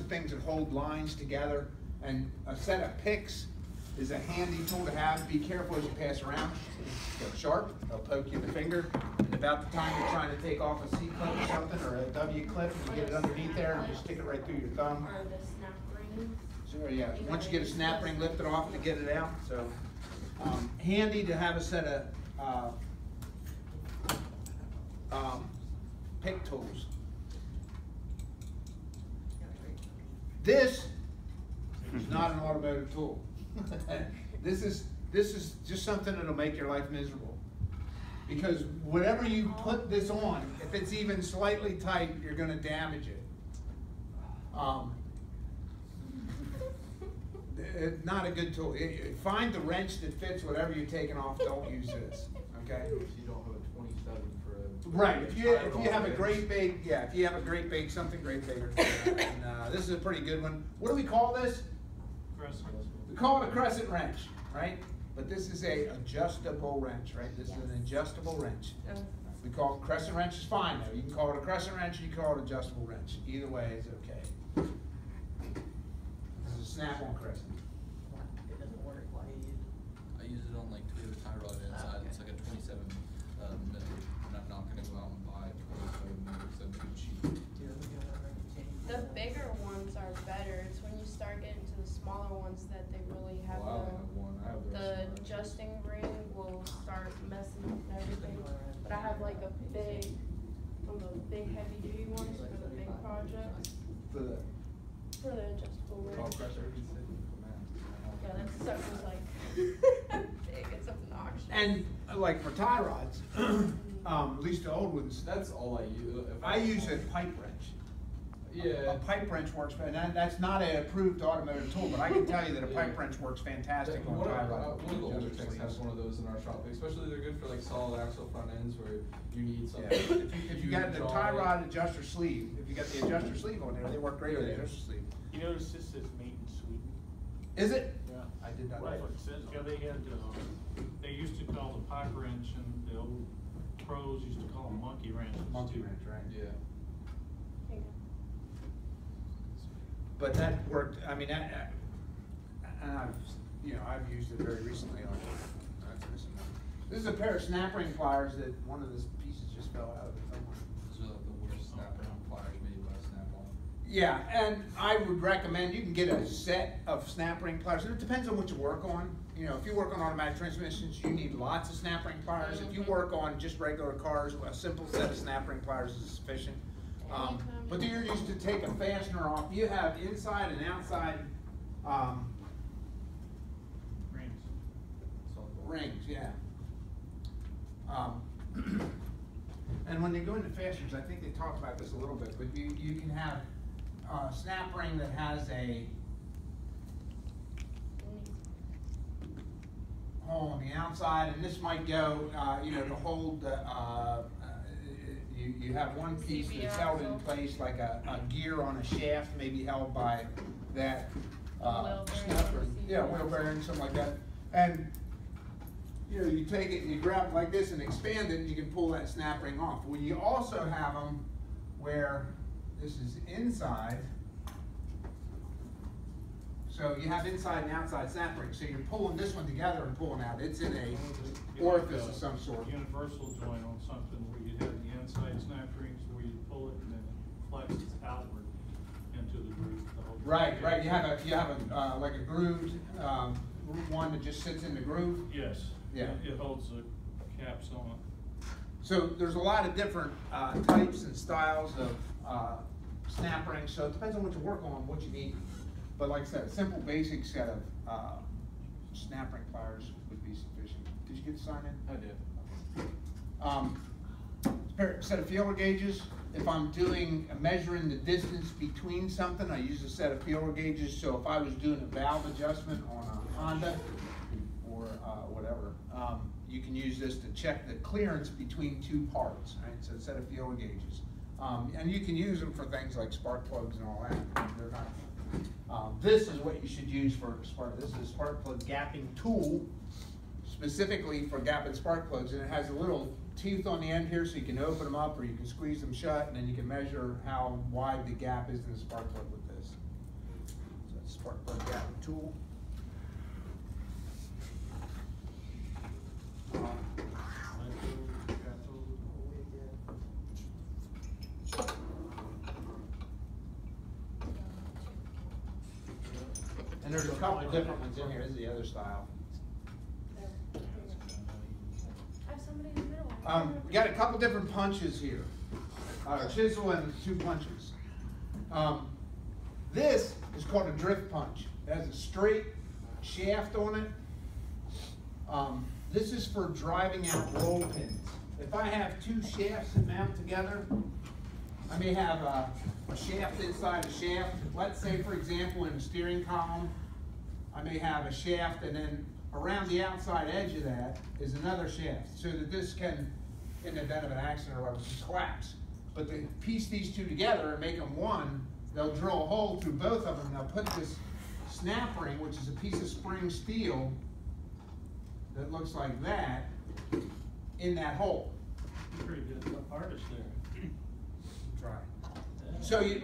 things that hold lines together. And a set of picks is a handy tool to have. Be careful as you pass around. They're sharp, they'll poke you in the finger. And about the time you're trying to take off a C-clip or something, or a W-clip, and you get it underneath there, and you stick it right through your thumb. Or the snap rings. Sure, yeah. Once you get a snap ring, lift it off to get it out. So, handy to have a set of pick tools. This is not an automotive tool. This is just something that'll make your life miserable. Because whatever you put this on, if it's even slightly tight, you're going to damage it. It's not a good tool. Find the wrench that fits whatever you're taking off. Don't use this. Okay. If you don't have a 27 for a right. If you have a great big, yeah. If you have a great big, something great bigger. And this is a pretty good one. What do we call this? Crescent. We call it a crescent wrench, right? But this is a adjustable wrench, right? This is an adjustable wrench. We call it crescent wrench is fine though. You can call it a crescent wrench, or you can call it adjustable wrench. Either way is okay. This is a snap-on crescent. It doesn't work. Why do you use it? I use it on like Toyota tie rod inside. It's like a 27 millimeter, and I'm not gonna go out and buy 27 millimeters. That's too cheap. The bigger ones are better. It's when you start getting to the smaller ones that they really have Well, I only have one. I have the the rest of them. adjusting ring will start messing up everything. But I have like a big, one of those big heavy duty ones for the big projects. For the For the adjustable call ring. crescent. Yeah, that sucker's like big. It's obnoxious. And like for tie rods, at least the old ones, That's all I use. I use a pipe wrench. Yeah. A pipe wrench works, and that's not an approved automotive tool, but I can tell you that a pipe wrench works fantastic on One tie of rod. the older techs has one of those in our shop. Especially they're good for like solid axle front ends where you need Yeah. something. If you got the tie rod adjuster sleeve, if you got the adjuster sleeve on there, they work great on the adjuster sleeve. You notice this says made in Sweden? Is it? Yeah. I did not know. Right, it says, yeah, they used to call the pipe wrench, and the old pros used to call them monkey wrenches. Monkey wrench, right? Yeah. But that worked. I mean, and I've used it very recently on. That's missing one. This is a pair of snap ring pliers that one of the pieces just fell out of it somewhere. Those are like the worst snap-on pliers made by Snap-on. Yeah, and I would recommend you can get a set of snap ring pliers. It depends on what you work on. You know, if you work on automatic transmissions, you need lots of snap ring pliers. If you work on just regular cars, a simple set of snap ring pliers is sufficient. But you're used to take a fastener off. You have inside and outside Rings. rings, yeah. And when they go into fasteners, I think they talked about this a little bit, but you can have a snap ring that has a hole on the outside, and this might go, to hold the, you have one piece that's held in place like a gear on a shaft, maybe held by that snap ring. Yeah, wheel bearing, something like that. And you take it and you grab it like this and expand it, and you can pull that snap ring off. Well, you also have them where this is inside. So you have inside and outside snap rings. So you're pulling this one together and pulling out. It's in a orifice of some sort. Universal joint on something where you have the inside snap rings where you pull it and then it flexes outward into the groove. Right. You have a like a grooved one that just sits in the groove. Yes. Yeah. It holds the caps on it. So there's a lot of different types and styles of snap rings. So it depends on what you work on, what you need. But like I said, a simple basic set of snap ring pliers would be sufficient. Did you get to sign in? I did. Set of feeler gauges. If I'm measuring the distance between something, I use a set of feeler gauges. So if I was doing a valve adjustment on a Honda or whatever, you can use this to check the clearance between two parts. Right? So a set of feeler gauges, and you can use them for things like spark plugs and all that. They're not. This is what you should use for spark. This is a spark plug gapping tool, specifically for gapping spark plugs, and it has a little teeth on the end here, so you can open them up or you can squeeze them shut, and then you can measure how wide the gap is in the spark plug with this. tool. And there's a couple of different ones in here. This is the other style. I have somebody in the middle. We got a couple different punches here. Chisel and 2 punches. This is called a drift punch. It has a straight shaft on it. This is for driving out roll pins. If I have 2 shafts that mount together, I may have a shaft inside a shaft. Let's say, for example, in the steering column, I may have a shaft, and then around the outside edge of that is another shaft, so that this can, in the event of an accident or whatever, collapse. But they piece these 2 together and make them one. They'll drill a hole through both of them, and they'll put this snap ring, which is a piece of spring steel that looks like that, in that hole. Pretty good artist there. Try. So you,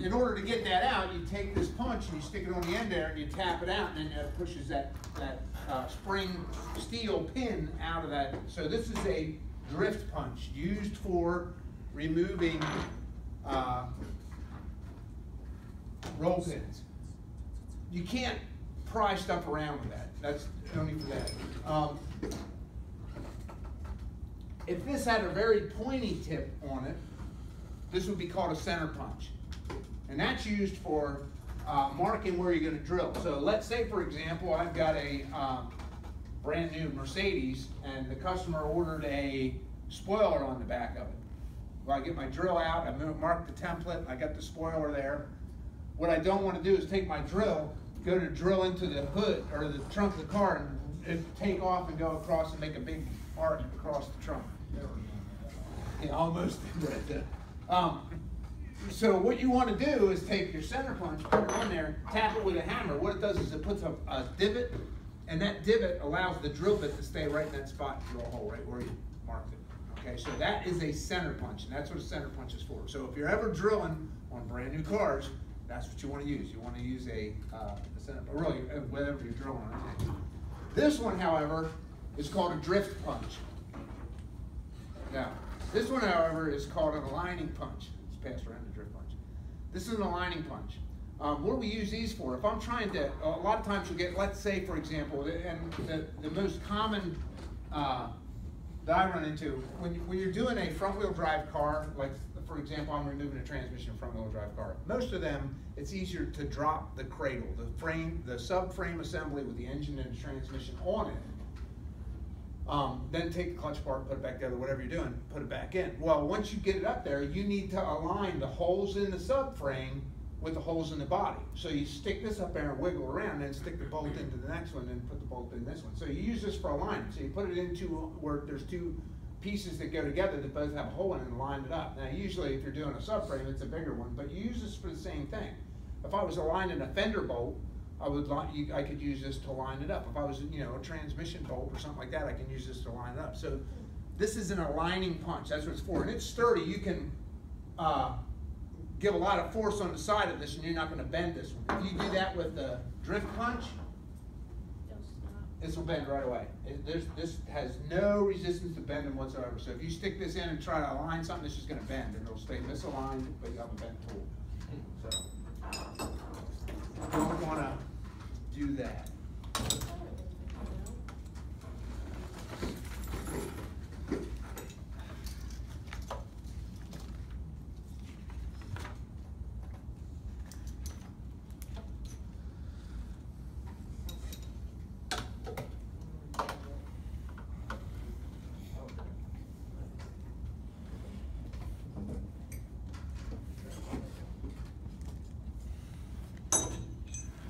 in order to get that out, you take this punch and you stick it on the end there and you tap it out, and then it pushes that spring steel pin out of that. So this is a drift punch used for removing roll pins. You can't pry stuff around with that. That's only for that. If this had a very pointy tip on it, this would be called a center punch. And that's used for marking where you're going to drill. So let's say, for example, I've got a brand new Mercedes, and the customer ordered a spoiler on the back of it. Well, I get my drill out, I mark the template, I got the spoiler there. What I don't want to do is take my drill, go to drill into the hood or the trunk of the car, and take off and go across and make a big arc across the trunk. Yeah, almost. So what you want to do is take your center punch, put it on there, tap it with a hammer. What it does is it puts a divot, and that divot allows the drill bit to stay right in that spot and drill a hole right where you marked it. Okay, so that is a center punch, and that's what a center punch is for. So if you're ever drilling on brand new cars, that's what you want to use. You want to use a center, really, whatever you're drilling on. This one, however, is called a drift punch. Now, this one, however, is called an aligning punch. It's passed around the drift punch. This is an aligning punch. What do we use these for? If I'm trying to, a lot of times you'll get, let's say, for example, and the most common that I run into, when you're doing a front-wheel drive car, like, for example, I'm removing a transmission from a front-wheel drive car. Most of them, it's easier to drop the cradle, the frame, the subframe assembly with the engine and the transmission on it. Then take the clutch part, put it back together, whatever you're doing, put it back in. Well, once you get it up there, you need to align the holes in the subframe with the holes in the body. So you stick this up there and wiggle around, then stick the bolt into the next one, then put the bolt in this one. So you use this for alignment. So you put it into where there's 2 pieces that go together that both have a hole in it and line it up. Now usually if you're doing a subframe, it's a bigger one, but you use this for the same thing. If I was aligning a fender bolt, I could use this to line it up. If I was, a transmission bolt or something like that, I can use this to line it up. So this is an aligning punch. That's what it's for, and it's sturdy. You can give a lot of force on the side of this, and you're not going to bend this one. If you do that with the drift punch, this will bend right away. This has no resistance to bending whatsoever. So if you stick this in and try to align something, this is going to bend, and it'll stay misaligned, but you have a bent tool. So you don't want to do that.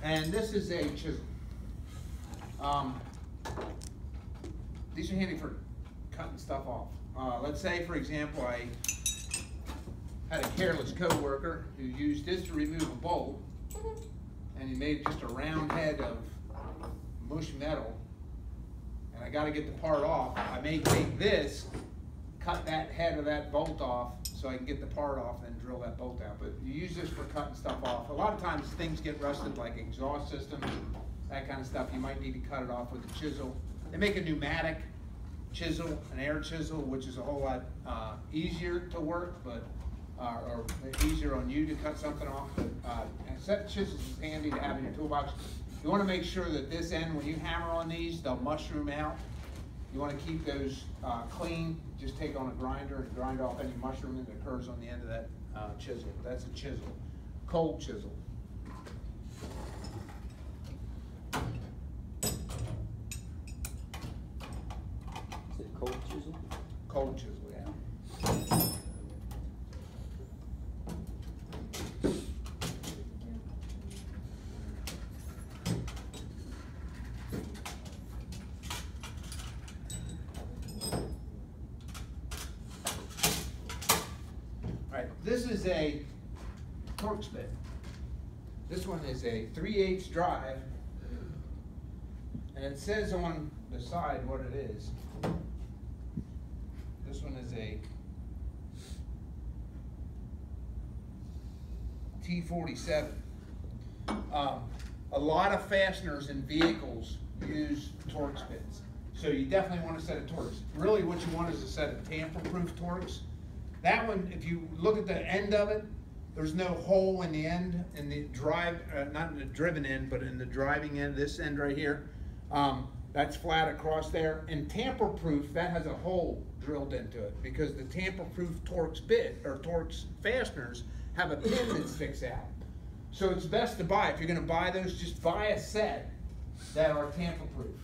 And this is a chisel. These are handy for cutting stuff off. Let's say, for example, I had a careless coworker who used this to remove a bolt, and he made just a round head of mush metal, and I got to get the part off. I may take this, cut that head of that bolt off so I can get the part off and then drill that bolt out. But you use this for cutting stuff off. A lot of times things get rusted, like exhaust systems, that kind of stuff. You might need to cut it off with a chisel. They make a pneumatic chisel, an air chisel, which is a whole lot easier to work, but or easier on you to cut something off. But and set chisels is handy to have in your toolbox. You want to make sure that this end, when you hammer on these, they'll mushroom out. You want to keep those clean. Just take on a grinder and grind off any mushroom that occurs on the end of that chisel. That's a chisel, cold chisel. Is it cold chisel? Cold chisel, yeah. This is a Torx bit. This one is a 3/8 drive, and it says on the side what it is. This one is a T47. A lot of fasteners in vehicles use Torx bits, so you definitely want a set of Torx. Really, what you want is a set of tamper-proof Torx. That one, if you look at the end of it, there's no hole in the end, in the drive, not in the driven end, but in the driving end, this end right here. That's flat across there. And tamper-proof, that has a hole drilled into it because the tamper-proof Torx bit, or Torx fasteners, have a pin that sticks out. So it's best to buy, if you're gonna buy those, just buy a set that are tamper-proof.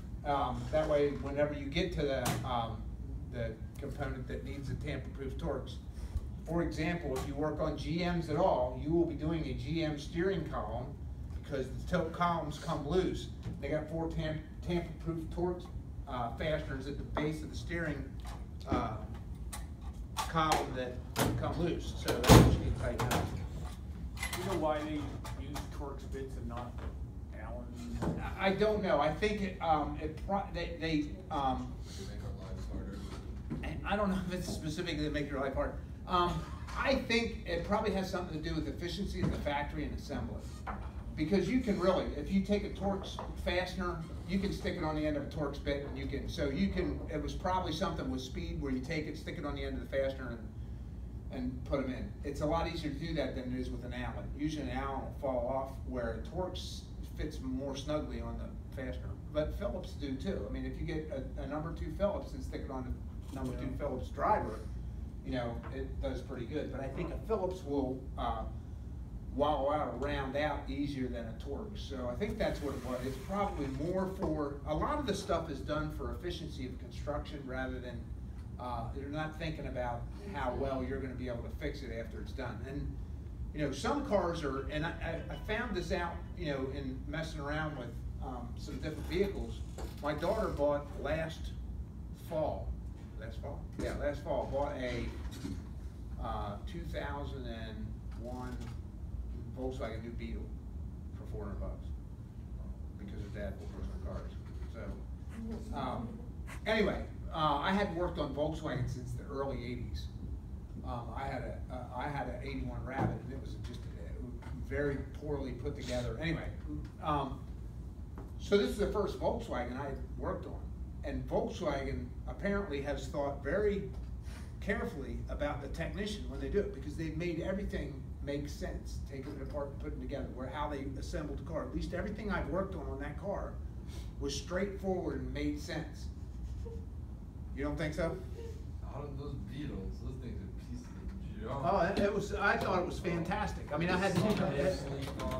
That way, whenever you get to the component that needs a tamper-proof Torx. For example, if you work on GMs at all, you will be doing a GM steering column because the tilt columns come loose. They got 4 tamper-proof Torx fasteners at the base of the steering column that come loose. So that's what you need to tighten up. You know why they use Torx bits and not Allen? I don't know. I think they To make our lives harder. I don't know if it's specifically to make your life hard. I think it probably has something to do with efficiency of the factory and assembly. Because you can really, if you take a Torx fastener, you can stick it on the end of a Torx bit, and it was probably something with speed where you take it, stick it on the end of the fastener, and put them in. It's a lot easier to do that than it is with an Allen. Usually an Allen will fall off, where a Torx fits more snugly on the fastener. But Phillips do too. I mean, if you get a number 2 Phillips and stick it on the number 2 Phillips driver, you know, it does pretty good. But I think a Phillips will wallow out or round out easier than a Torx. So I think that's what it was. It's probably more for, a lot of the stuff is done for efficiency of construction rather than, they're not thinking about how well you're gonna be able to fix it after it's done. And, you know, some cars are, and I found this out, you know, in messing around with some different vehicles. My daughter bought last fall, bought a 2001 Volkswagen New Beetle for $400 because her dad works on cars. So anyway, I had worked on Volkswagen since the early '80s. I had an '81 Rabbit, and it was just very poorly put together. Anyway, so this is the first Volkswagen I worked on, and Volkswagen apparently has thought very carefully about the technician when they do it, because they've made everything make sense, taking it apart and putting it together, where how they assembled the car. At least everything I've worked on that car was straightforward and made sense. You don't think so? Out of those Beetles, those things are pieces of junk. Oh, it was. I thought it was fantastic. I mean, I had,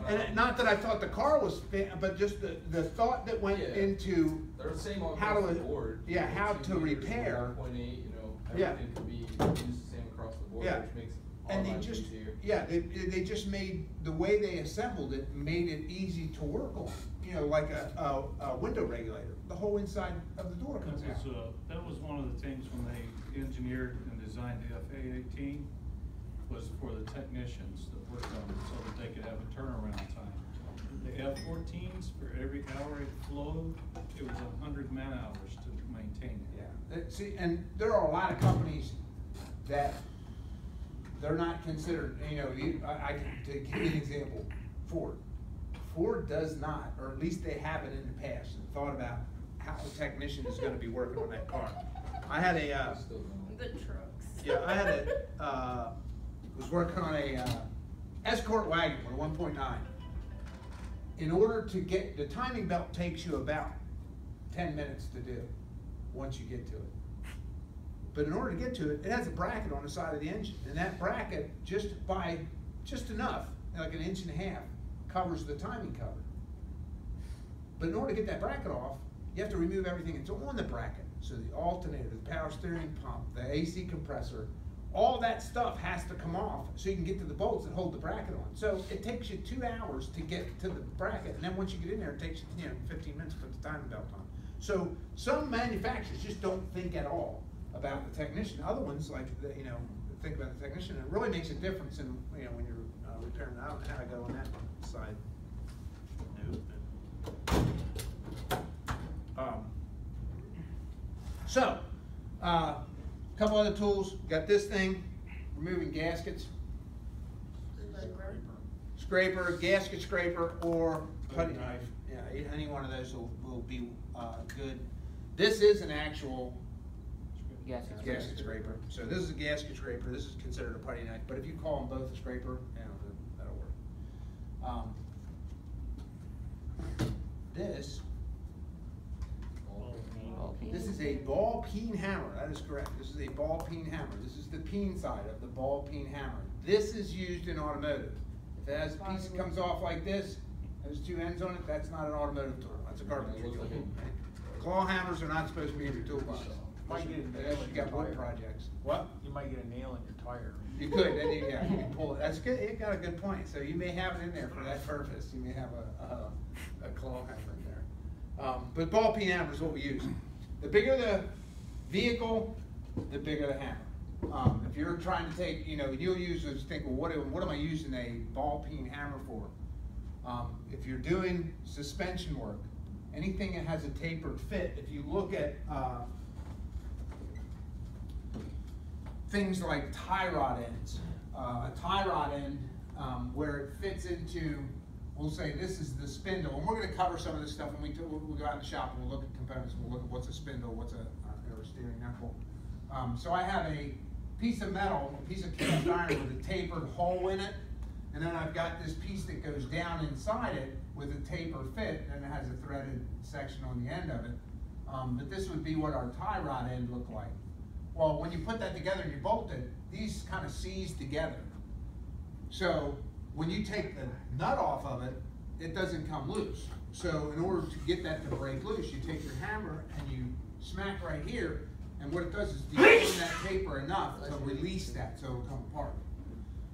and not that I thought the car was, but just the thought that went into They're the same all how across to, the board. yeah, how to repair. 1.8, you know, Yeah. everything can be used the same across the board, Yeah. which makes our And they lives just, easier. yeah, they just made, the way they assembled it made it easy to work on. You know, like a window regulator. The whole inside of the door comes out. That was one of the things when they engineered and designed the FA-18, was for the technicians that worked on it, so that they could have a turnaround time. The F-14s, for every hour it flowed, it was 100 man-hours to maintain it. Yeah, see, and there are a lot of companies that they're not considered, you know, I can, to give you an example, Ford. Ford does not, or at least they haven't in the past, and thought about how a technician is gonna be working on that car. I had a, Still don't. The trucks. yeah, I had a, was working on a Escort wagon with a 1.9. In order to get, the timing belt takes you about 10 minutes to do, once you get to it. But in order to get to it, it has a bracket on the side of the engine, and that bracket, just enough, like an inch and a half, covers the timing cover. But in order to get that bracket off, you have to remove everything that's on the bracket. So the alternator, the power steering pump, the AC compressor, all that stuff has to come off so you can get to the bolts that hold the bracket on. So it takes you 2 hours to get to the bracket, and then once you get in there, it takes you 15 minutes to put the timing belt on. So some manufacturers just don't think at all about the technician. Other ones, like, think about the technician. It really makes a difference in, when you're repairing. I don't know how to go on that side. So, couple other tools. Got this thing, removing gaskets, scraper, gasket scraper, or putty knife. Yeah, any one of those will be good. This is an actual gasket scraper. So this is a gasket scraper. This is considered a putty knife. But if you call them both a scraper, that'll work. This is a ball peen hammer. That is correct. This is a ball peen hammer. This is the peen side of the ball peen hammer. This is used in automotive. If it has a piece that comes off like this, has 2 ends on it, that's not an automotive tool. That's a carpentry tool. Right? Claw hammers are not supposed to be in your toolbox. Might get a nail Unless in you your got wood tire. projects. What? You might get a nail in your tire. You could, then you can pull it. That's good. You got a good point. So you may have it in there for that purpose. You may have a claw hammer in there. But ball peen hammer is what we use. The bigger the vehicle, the bigger the hammer. If you're trying to take, you'll use this, think, well, what am I using a ball peen hammer for? If you're doing suspension work, anything that has a tapered fit, if you look at things like tie rod ends, a tie rod end where it fits into, we'll say this is the spindle, and we're going to cover some of this stuff when we'll go out in the shop and we'll look at components, we'll look at what's a spindle, what's a steering knuckle. So I have a piece of metal, a piece of cast iron with a tapered hole in it, and then I've got this piece that goes down inside it with a taper fit, and it has a threaded section on the end of it. But this would be what our tie rod end looked like. Well, when you put that together and you bolt it, these kind of seize together. So when you take the nut off of it, it doesn't come loose. So in order to get that to break loose, you take your hammer and you smack right here, and what it does is deform that taper enough to release that so it'll come apart.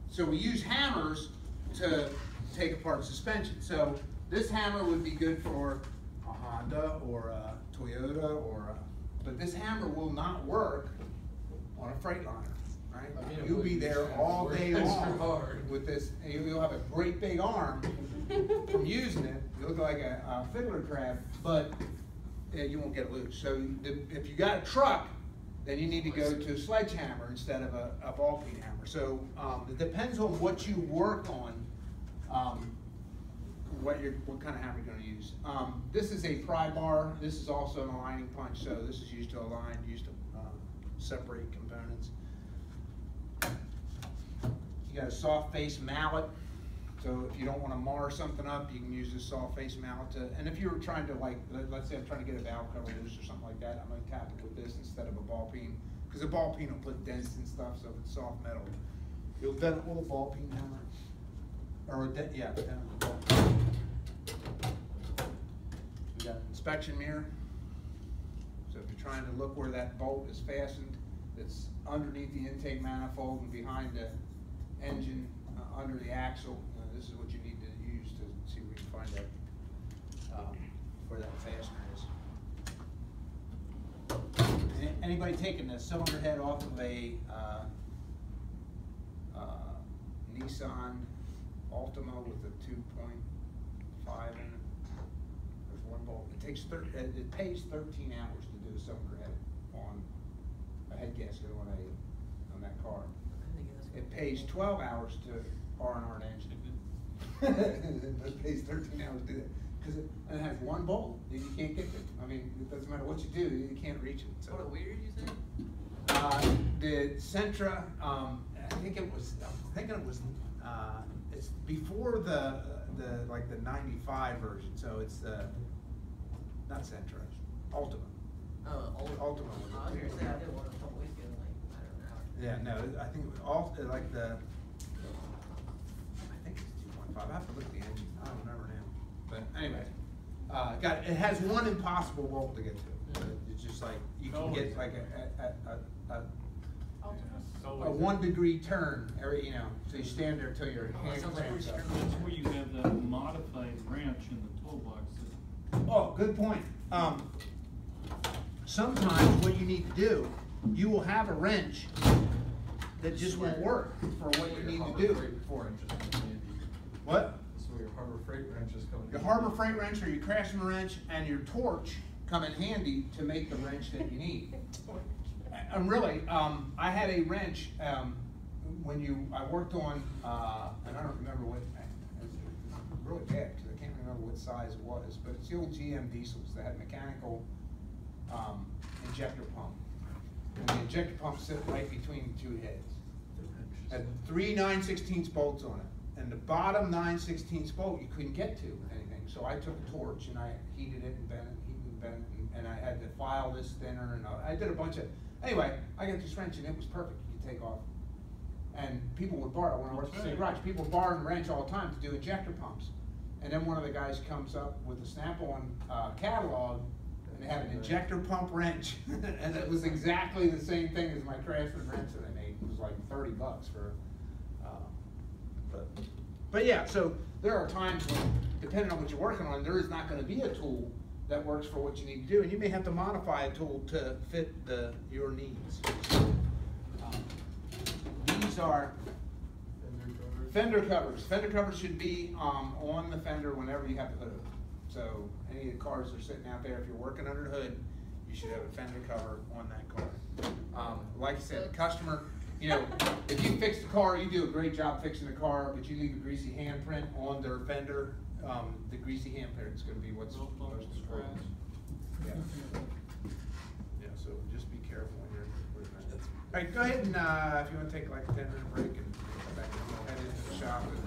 So we use hammers to take apart suspension. So this hammer would be good for a Honda or a Toyota, but this hammer will not work on a Freightliner, right? I mean, it You'll be wouldn't. there all day It's long hard. with this, and you'll have a great big arm from using it. You look like a fiddler crab, but you won't get it loose. So if you got a truck, then you need to go to a sledgehammer instead of a ball peen hammer. So it depends on what you work on, what kind of hammer you're going to use. This is a pry bar. This is also an aligning punch. So this is used to align, used to separate components. You got a soft face mallet. So if you don't want to mar something up, you can use this soft face mallet to, and if you're trying to, like, let's say I'm trying to get a valve cover loose or something like that, I'm going to tap it with this instead of a ball peen, because a ball peen will put dents and stuff, so if it's soft metal, you'll dent it with a ball peen hammer, or dent it with a ball peen. We got an inspection mirror, so if you're trying to look where that bolt is fastened, it's underneath the intake manifold and behind the engine, under the axle. This is what you need to use to see where you can find that, where that fastener is. Anybody taking the cylinder head off of a Nissan Altima with a 2.5 in it? There's one bolt. It pays 13 hours to do a cylinder head on a head gasket on a on that car. I think that's It good. pays 12 hours to R&R an engine. It pays 13 hours to do that, because it has one bolt that you can't get to. I mean, it doesn't matter what you do, you can't reach it, so. What a weird you say? The Sentra, I think it was, it's before like the 95 version, so it's the, not Sentra, Ultima. Oh, Ultima was I was it, gonna say, I did one a couple weeks ago, like, I don't know. Yeah, no, I think it was all, like the, I think it's 2.5, I have to look at the engine, I don't remember now. But anyway, it has one impossible bolt to get to. It's just like, you can get like a Ultima. 1 degree turn every, so you stand there till your hand sounds like cramps up. That's where you have that modified wrench in the toolbox. Oh, good point. Sometimes what you need to do, you will have a wrench that just won't work for what you need to do. What? That's where your Harbor Freight wrench is coming. Your Harbor Freight wrench or your Craftsman wrench and your torch come in handy to make the wrench that you need. And really, I had a wrench when I worked on, and I don't remember what, it's really bad because I can't remember what size it was, but it's the old GM diesels that had mechanical injector pump. And the injector pump sit right between the two heads. Had 3 9/16 bolts on it, and the bottom 9/16 bolt you couldn't get to with anything. So I took a torch and I heated it and bent it, and I had to file this thinner, and I did a bunch of. Anyway, I got this wrench and it was perfect. You could take off, and people would borrow when I worked at the garage. People would borrow the wrench all the time to do injector pumps, and then one of the guys comes up with a Snap-on catalog. And they had an injector pump wrench, and it was exactly the same thing as my Craftsman wrench that I made. It was like $30 for, but yeah. So there are times when, depending on what you're working on, there is not going to be a tool that works for what you need to do, and you may have to modify a tool to fit your needs. These are fender covers. Fender covers should be on the fender whenever you have the hood open. So any of the cars that are sitting out there, if you're working under the hood, you should have a fender cover on that car. Like I said, the customer, if you fix the car, you do a great job fixing the car, but you leave a greasy handprint on their fender, the greasy handprint is going to be what's most important. Yeah. Yeah, so just be careful when you're putting that. All right, go ahead and if you want to take like a 10-minute break and come back and head into the shop. And